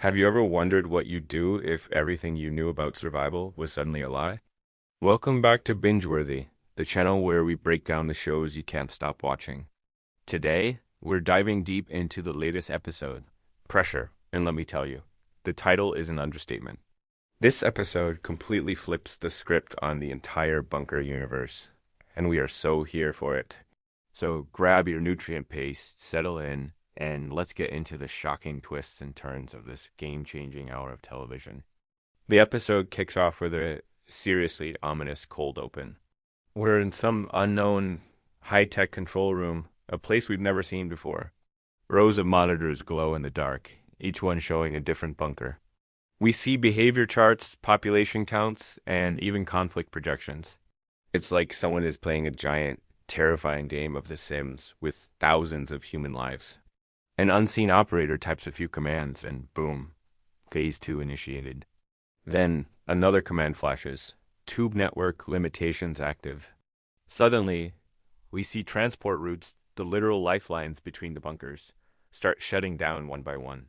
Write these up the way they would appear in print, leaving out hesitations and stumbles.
Have you ever wondered what you'd do if everything you knew about survival was suddenly a lie? Welcome back to Bingeworthy, the channel where we break down the shows you can't stop watching. Today, we're diving deep into the latest episode, Pressure, and let me tell you, the title is an understatement. This episode completely flips the script on the entire bunker universe, and we are so here for it. So grab your nutrient paste, settle in, and let's get into the shocking twists and turns of this game-changing hour of television. The episode kicks off with a seriously ominous cold open. We're in some unknown high-tech control room, a place we've never seen before. Rows of monitors glow in the dark, each one showing a different bunker. We see behavior charts, population counts, and even conflict projections. It's like someone is playing a giant, terrifying game of The Sims with thousands of human lives. An unseen operator types a few commands, and boom, Phase 2 initiated. Then another command flashes, tube network limitations active. Suddenly, we see transport routes, the literal lifelines between the bunkers, start shutting down one by one.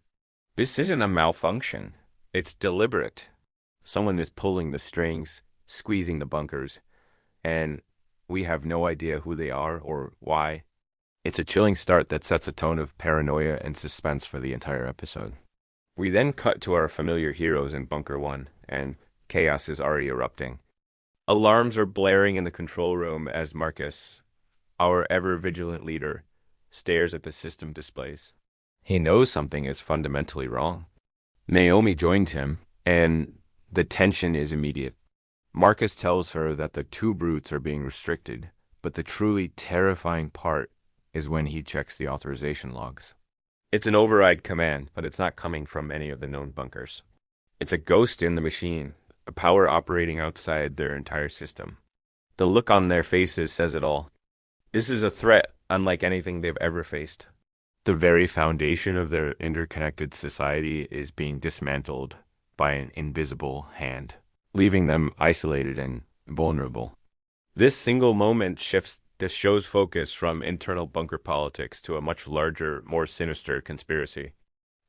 This isn't a malfunction. It's deliberate. Someone is pulling the strings, squeezing the bunkers, and we have no idea who they are or why. It's a chilling start that sets a tone of paranoia and suspense for the entire episode. We then cut to our familiar heroes in Bunker 1, and chaos is already erupting. Alarms are blaring in the control room as Marcus, our ever-vigilant leader, stares at the system displays. He knows something is fundamentally wrong. Naomi joins him, and the tension is immediate. Marcus tells her that the tube routes are being restricted, but the truly terrifying part is when he checks the authorization logs. It's an override command, but it's not coming from any of the known bunkers. It's a ghost in the machine, a power operating outside their entire system. The look on their faces says it all. This is a threat unlike anything they've ever faced. The very foundation of their interconnected society is being dismantled by an invisible hand, leaving them isolated and vulnerable. This single moment shifts the show's focus from internal bunker politics to a much larger, more sinister conspiracy.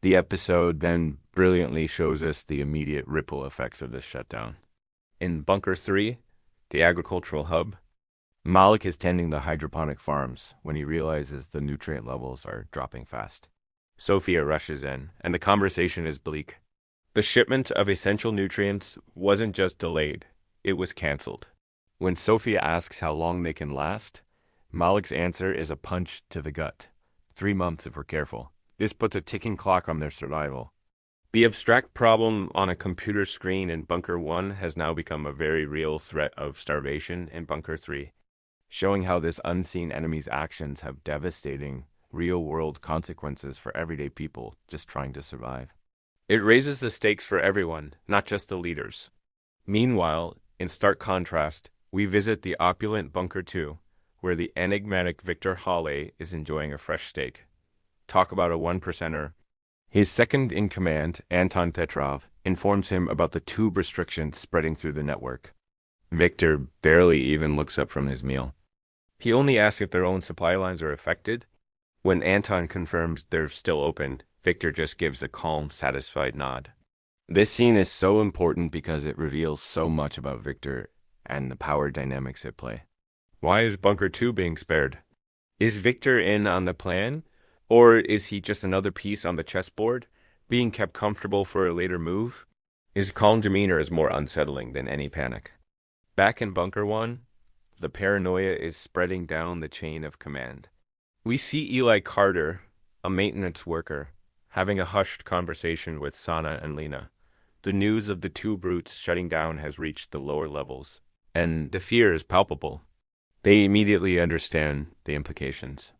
The episode then brilliantly shows us the immediate ripple effects of this shutdown. In Bunker 3, the agricultural hub, Malik is tending the hydroponic farms when he realizes the nutrient levels are dropping fast. Sophia rushes in, and the conversation is bleak. The shipment of essential nutrients wasn't just delayed, it was canceled. When Sophia asks how long they can last, Malik's answer is a punch to the gut. 3 months if we're careful. This puts a ticking clock on their survival. The abstract problem on a computer screen in Bunker 1 has now become a very real threat of starvation in Bunker 3, showing how this unseen enemy's actions have devastating, real-world consequences for everyday people just trying to survive. It raises the stakes for everyone, not just the leaders. Meanwhile, in stark contrast, we visit the opulent Bunker 2, where the enigmatic Victor Hawley is enjoying a fresh steak. Talk about a one-percenter. His second-in-command, Anton Petrov, informs him about the tube restrictions spreading through the network. Victor barely even looks up from his meal. He only asks if their own supply lines are affected. When Anton confirms they're still open, Victor just gives a calm, satisfied nod. This scene is so important because it reveals so much about Victor and the power dynamics at play. Why is Bunker 2 being spared? Is Victor in on the plan? Or is he just another piece on the chessboard, being kept comfortable for a later move? His calm demeanor is more unsettling than any panic. Back in Bunker 1, the paranoia is spreading down the chain of command. We see Eli Carter, a maintenance worker, having a hushed conversation with Sana and Lena. The news of the tube routes shutting down has reached the lower levels, and the fear is palpable. They immediately understand the implications.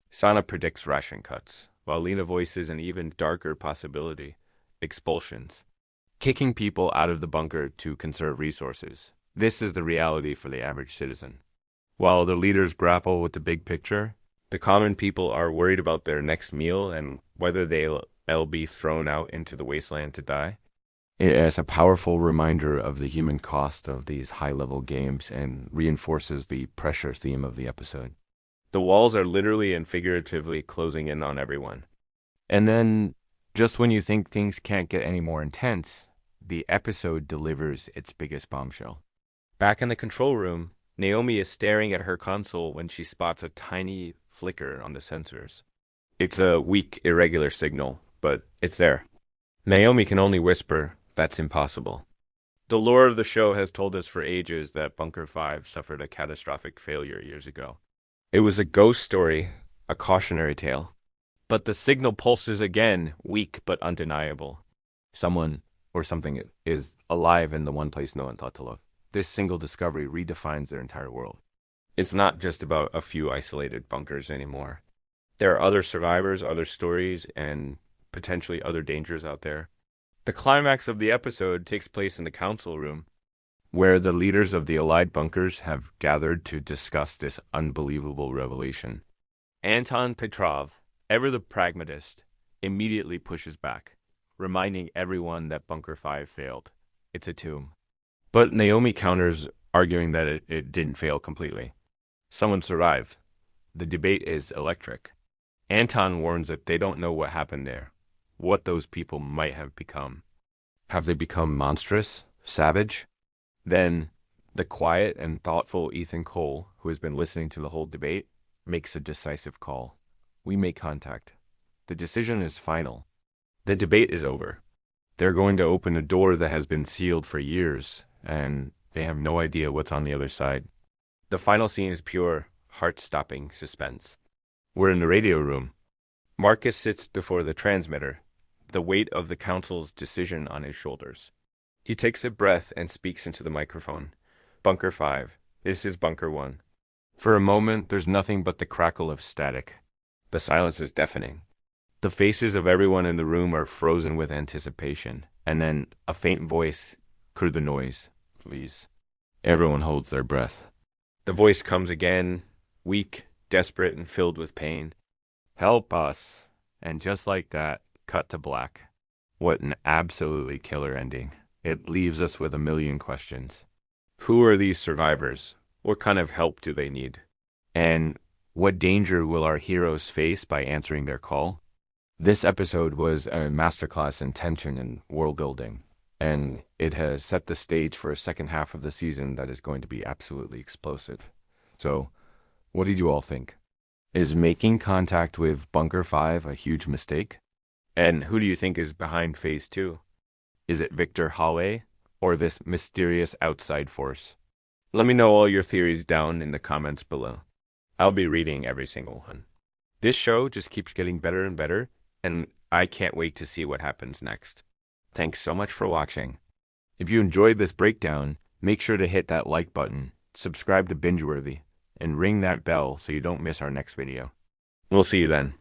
Sana predicts ration cuts, while Lena voices an even darker possibility, expulsions. Kicking people out of the bunker to conserve resources. This is the reality for the average citizen. While the leaders grapple with the big picture, the common people are worried about their next meal and whether they'll be thrown out into the wasteland to die. It is a powerful reminder of the human cost of these high-level games and reinforces the pressure theme of the episode. The walls are literally and figuratively closing in on everyone. And then Just when you think things can't get any more intense, the episode delivers its biggest bombshell. Back in the control room, Naomi is staring at her console when she spots a tiny flicker on the sensors. It's a weak, irregular signal, but it's there. Naomi can only whisper, "That's impossible." The lore of the show has told us for ages that Bunker 5 suffered a catastrophic failure years ago. It was a ghost story, a cautionary tale. But the signal pulses again, weak but undeniable. Someone or something is alive in the one place no one thought to look. This single discovery redefines their entire world. It's not just about a few isolated bunkers anymore. There are other survivors, other stories, and potentially other dangers out there. The climax of the episode takes place in the council room, where the leaders of the Allied bunkers have gathered to discuss this unbelievable revelation. Anton Petrov, ever the pragmatist, immediately pushes back, reminding everyone that Bunker 5 failed. It's a tomb. But Naomi counters, arguing that it didn't fail completely. Someone survived. The debate is electric. Anton warns that they don't know what happened there, what those people might have become. Have they become monstrous, savage? Then, the quiet and thoughtful Ethan Cole, who has been listening to the whole debate, makes a decisive call. We make contact. The decision is final. The debate is over. They're going to open a door that has been sealed for years, and they have no idea what's on the other side. The final scene is pure, heart-stopping suspense. We're in the radio room. Marcus sits before the transmitter, the weight of the council's decision on his shoulders. He takes a breath and speaks into the microphone. Bunker 5. This is Bunker 1. For a moment, there's nothing but the crackle of static. The silence is deafening. The faces of everyone in the room are frozen with anticipation, and then a faint voice, "Clear the noise, please." Everyone holds their breath. The voice comes again, weak, desperate, and filled with pain. "Help us." And just like that, cut to black. What an absolutely killer ending. It leaves us with a million questions. Who are these survivors? What kind of help do they need? And what danger will our heroes face by answering their call? This episode was a masterclass in tension and world building, and it has set the stage for a second half of the season that is going to be absolutely explosive. So, what did you all think? Is making contact with Bunker 5 a huge mistake? And who do you think is behind Phase 2? Is it Victor Halle or this mysterious outside force? Let me know all your theories down in the comments below. I'll be reading every single one. This show just keeps getting better and better, and I can't wait to see what happens next. Thanks so much for watching. If you enjoyed this breakdown, make sure to hit that like button, subscribe to Bingeworthy, and ring that bell so you don't miss our next video. We'll see you then.